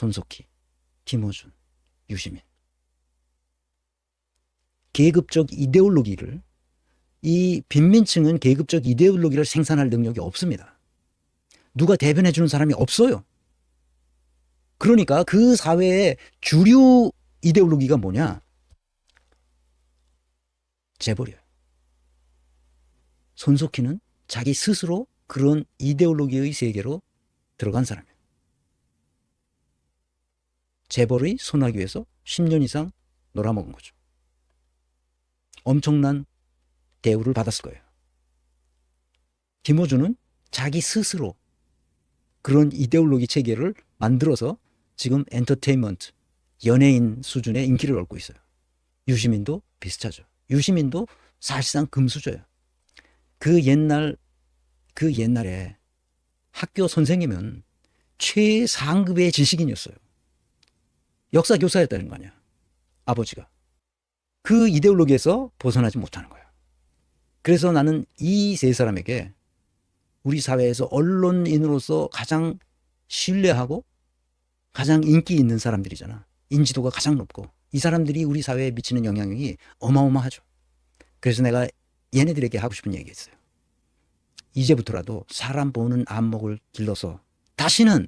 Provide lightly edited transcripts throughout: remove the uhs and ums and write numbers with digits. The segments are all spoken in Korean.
손석희, 김어준, 유시민. 계급적 이데올로기를, 이 빈민층은 계급적 이데올로기를 생산할 능력이 없습니다. 누가 대변해 주는 사람이 없어요. 그러니까 그 사회의 주류 이데올로기가 뭐냐? 재벌이에요. 손석희는 자기 스스로 그런 이데올로기의 세계로 들어간 사람이에요. 재벌의 손아귀 위에서 10년 이상 놀아먹은 거죠. 엄청난 대우를 받았을 거예요. 김어준은 자기 스스로 그런 이데올로기 체계를 만들어서 지금 엔터테인먼트, 연예인 수준의 인기를 얻고 있어요. 유시민도 비슷하죠. 유시민도 사실상 금수저예요. 그 옛날에 학교 선생님은 최상급의 지식인이었어요. 역사 교사였다는 거 아니야. 아버지가. 그 이데올로기에서 벗어나지 못하는 거예요. 그래서 나는 이 세 사람에게 우리 사회에서 언론인으로서 가장 신뢰하고 가장 인기 있는 사람들이잖아. 인지도가 가장 높고 이 사람들이 우리 사회에 미치는 영향력이 어마어마하죠. 그래서 내가 얘네들에게 하고 싶은 얘기가 있어요. 이제부터라도 사람 보는 안목을 길러서 다시는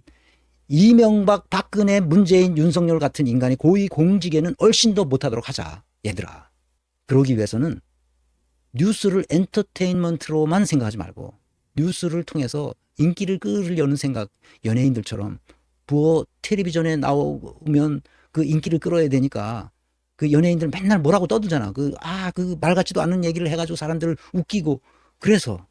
이명박, 박근혜, 문재인, 윤석열 같은 인간의 고위 공직에는 훨씬 더 못하도록 하자. 얘들아. 그러기 위해서는 뉴스를 엔터테인먼트로만 생각하지 말고 뉴스를 통해서 인기를 끌으려는 생각, 연예인들처럼 텔레비전에 나오면 그 인기를 끌어야 되니까 그 연예인들 맨날 뭐라고 떠들잖아. 그 말 같지도 않은 얘기를 해가지고 사람들을 웃기고. 그래서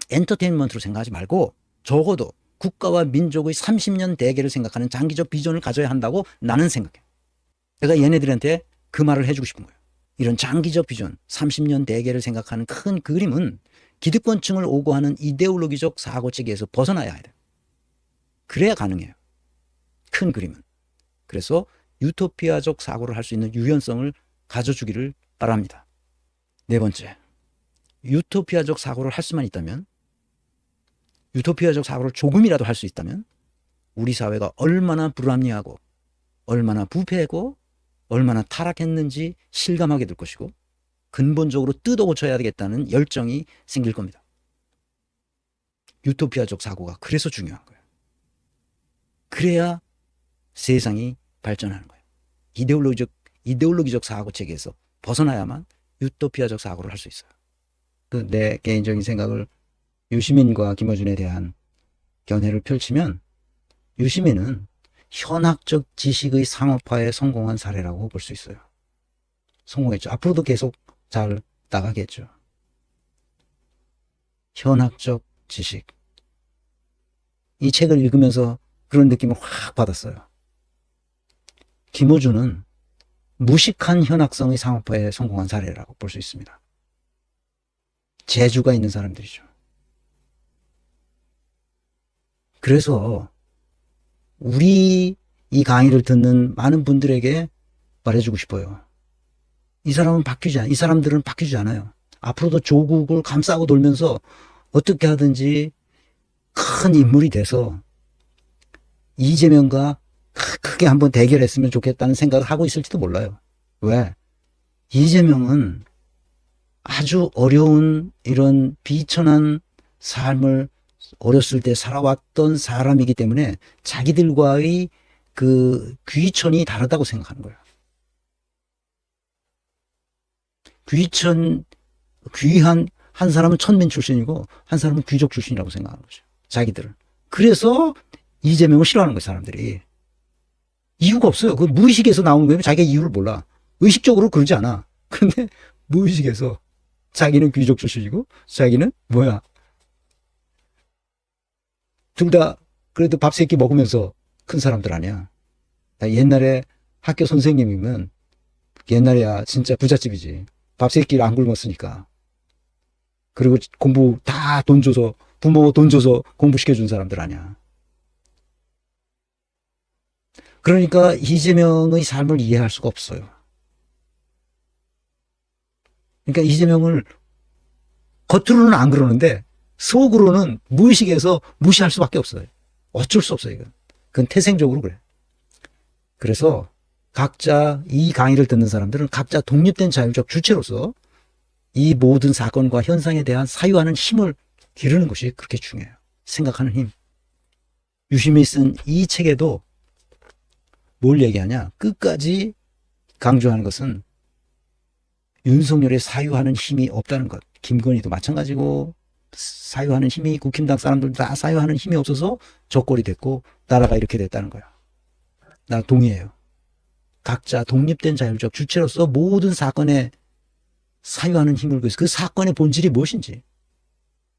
엔터테인먼트로 생각하지 말고 적어도 국가와 민족의 30년 대계를 생각하는 장기적 비전을 가져야 한다고 나는 생각해. 내가 얘네들한테 그 말을 해주고 싶은 거예요. 이런 장기적 비전, 30년 대계를 생각하는 큰 그림은 기득권층을 오고하는 이데올로기적 사고체계에서 벗어나야 해요. 그래야 가능해요. 큰 그림은. 그래서 유토피아적 사고를 할 수 있는 유연성을 가져주기를 바랍니다. 네 번째, 유토피아적 사고를 할 수만 있다면, 유토피아적 사고를 조금이라도 할 수 있다면 우리 사회가 얼마나 불합리하고 얼마나 부패하고 얼마나 타락했는지 실감하게 될 것이고 근본적으로 뜯어 고쳐야 되겠다는 열정이 생길 겁니다. 유토피아적 사고가 그래서 중요한 거예요. 그래야 세상이 발전하는 거예요. 이데올로기적 사고 체계에서 벗어나야만 유토피아적 사고를 할 수 있어요. 내 개인적인 생각을 유시민과 김어준에 대한 견해를 펼치면 유시민은 현학적 지식의 상업화에 성공한 사례라고 볼 수 있어요. 성공했죠. 앞으로도 계속 잘 나가겠죠. 현학적 지식. 이 책을 읽으면서 그런 느낌을 확 받았어요. 김어준은 무식한 현학성의 상업화에 성공한 사례라고 볼 수 있습니다. 재주가 있는 사람들이죠. 그래서 우리 이 강의를 듣는 많은 분들에게 말해주고 싶어요. 이 사람들은 바뀌지 않아요. 앞으로도 조국을 감싸고 돌면서 어떻게 하든지 큰 인물이 돼서 이재명과 크게 한번 대결했으면 좋겠다는 생각을 하고 있을지도 몰라요. 왜? 이재명은 아주 어려운 이런 비천한 삶을 어렸을 때 살아왔던 사람이기 때문에 자기들과의 그 귀천이 다르다고 생각하는 거예요. 한 사람은 천민 출신이고 한 사람은 귀족 출신이라고 생각하는 거죠. 자기들은. 그래서 이재명을 싫어하는 거예요, 사람들이. 이유가 없어요. 그 무의식에서 나오는 거예요. 자기가 이유를 몰라. 의식적으로 그러지 않아. 근데 무의식에서 자기는 귀족 출신이고 자기는 뭐야. 둘 다 그래도 밥 세 끼 먹으면서 큰 사람들 아니야. 옛날에 학교 선생님이면 옛날에야 진짜 부잣집이지. 밥 세 끼를 안 굶었으니까. 그리고 공부 다 돈 줘서 부모 돈 줘서 공부시켜준 사람들 아니야. 그러니까 이재명의 삶을 이해할 수가 없어요. 그러니까 이재명을 겉으로는 안 그러는데 속으로는 무의식에서 무시할 수밖에 없어요. 어쩔 수 없어요. 이건. 그건 태생적으로 그래. 그래서 각자 이 강의를 듣는 사람들은 각자 독립된 자율적 주체로서 이 모든 사건과 현상에 대한 사유하는 힘을 기르는 것이 그렇게 중요해요. 생각하는 힘. 유심히 쓴 이 책에도 뭘 얘기하냐? 끝까지 강조하는 것은 윤석열의 사유하는 힘이 없다는 것. 김건희도 마찬가지고 사유하는 힘이 국힘당 사람들도 다 사유하는 힘이 없어서 적골이 됐고 나라가 이렇게 됐다는 거야. 나 동의해요. 각자 독립된 자율적 주체로서 모든 사건에 사유하는 힘을 그 사건의 본질이 무엇인지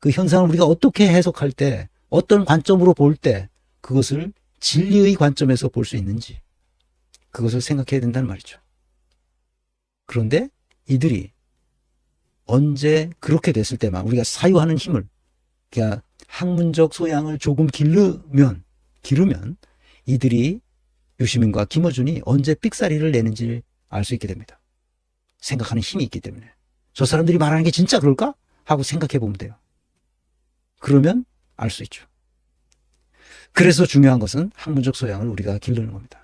그 현상을 우리가 어떻게 해석할 때 어떤 관점으로 볼 때 그것을 진리의 관점에서 볼 수 있는지 그것을 생각해야 된다는 말이죠. 그런데 이들이 언제 그렇게 됐을 때만 우리가 사유하는 힘을 그러니까 학문적 소양을 조금 기르면 이들이 유시민과 김어준이 언제 삑사리를 내는지 알 수 있게 됩니다. 생각하는 힘이 있기 때문에 저 사람들이 말하는 게 진짜 그럴까? 하고 생각해 보면 돼요. 그러면 알 수 있죠. 그래서 중요한 것은 학문적 소양을 우리가 기르는 겁니다.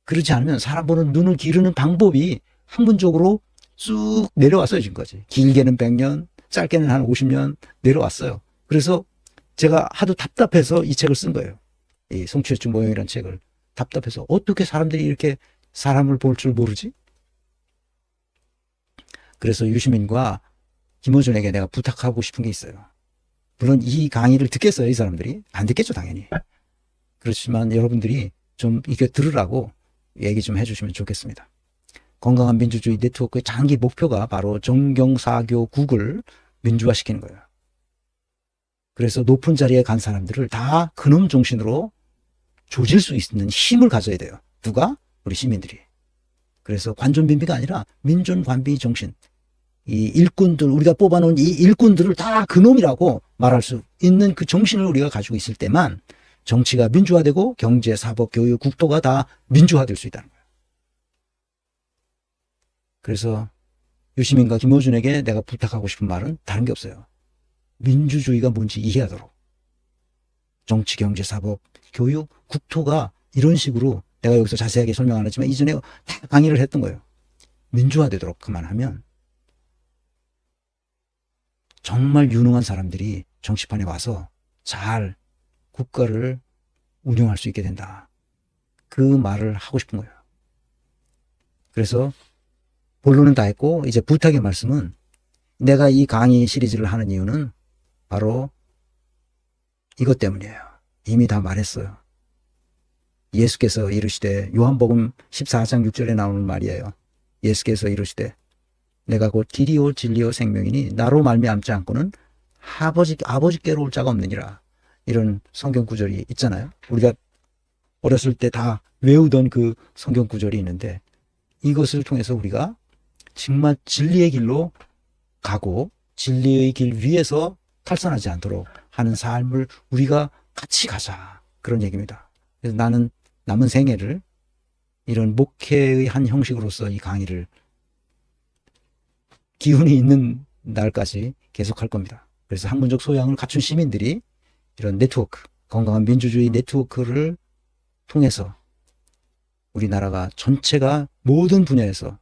그렇지 않으면 사람 보는 눈을 기르는 방법이 학문적으로 쭉 내려왔어요. 지금까지. 길게는 100년, 짧게는 한 50년 내려왔어요. 그래서 제가 하도 답답해서 이 책을 쓴 거예요. 이 성취회증 모형이라는 책을. 답답해서 어떻게 사람들이 이렇게 사람을 볼 줄 모르지? 그래서 유시민과 김어준에게 내가 부탁하고 싶은 게 있어요. 물론 이 강의를 듣겠어요, 이 사람들이? 안 듣겠죠, 당연히. 그렇지만 여러분들이 좀 이게 들으라고 얘기 좀 해주시면 좋겠습니다. 건강한 민주주의 네트워크의 장기 목표가 바로 정경사교국을 민주화시키는 거예요. 그래서 높은 자리에 간 사람들을 다 그놈 정신으로 조질 수 있는 힘을 가져야 돼요. 누가? 우리 시민들이. 그래서 관존빈비가 아니라 민존관비 정신. 이 일꾼들, 우리가 뽑아놓은 이 일꾼들을 다 그놈이라고 말할 수 있는 그 정신을 우리가 가지고 있을 때만 정치가 민주화되고 경제, 사법, 교육, 국토가 다 민주화될 수 있다는 거예요. 그래서 유시민과 김어준에게 내가 부탁하고 싶은 말은 다른 게 없어요. 민주주의가 뭔지 이해하도록. 정치, 경제, 사법, 교육, 국토가 이런 식으로 내가 여기서 자세하게 설명 안 했지만 이전에 다 강의를 했던 거예요. 민주화되도록 그만하면 정말 유능한 사람들이 정치판에 와서 잘 국가를 운영할 수 있게 된다. 그 말을 하고 싶은 거예요. 그래서 본론은 다 했고 이제 부탁의 말씀은 내가 이 강의 시리즈를 하는 이유는 바로 이것 때문이에요. 이미 다 말했어요. 예수께서 이르시되 요한복음 14장 6절에 나오는 말이에요. 예수께서 이르시되 내가 곧 길이요 진리요 생명이니 나로 말미암지 않고는 아버지께로 올 자가 없느니라. 이런 성경 구절이 있잖아요. 우리가 어렸을 때 다 외우던 그 성경 구절이 있는데 이것을 통해서 우리가 정말 진리의 길로 가고 진리의 길 위에서 탈선하지 않도록 하는 삶을 우리가 같이 가자. 그런 얘기입니다. 그래서 나는 남은 생애를 이런 목회의 한 형식으로서 이 강의를 기운이 있는 날까지 계속할 겁니다. 그래서 학문적 소양을 갖춘 시민들이 이런 네트워크, 건강한 민주주의 네트워크를 통해서 우리나라가 전체가 모든 분야에서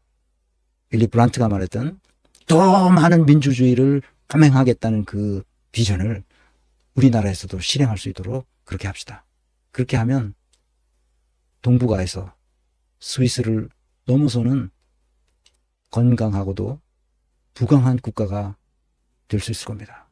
빌리 브란트가 말했던 더 많은 민주주의를 감행하겠다는 그 비전을 우리나라에서도 실행할 수 있도록 그렇게 합시다. 그렇게 하면 동북아에서 스위스를 넘어서는 건강하고도 부강한 국가가 될 수 있을 겁니다.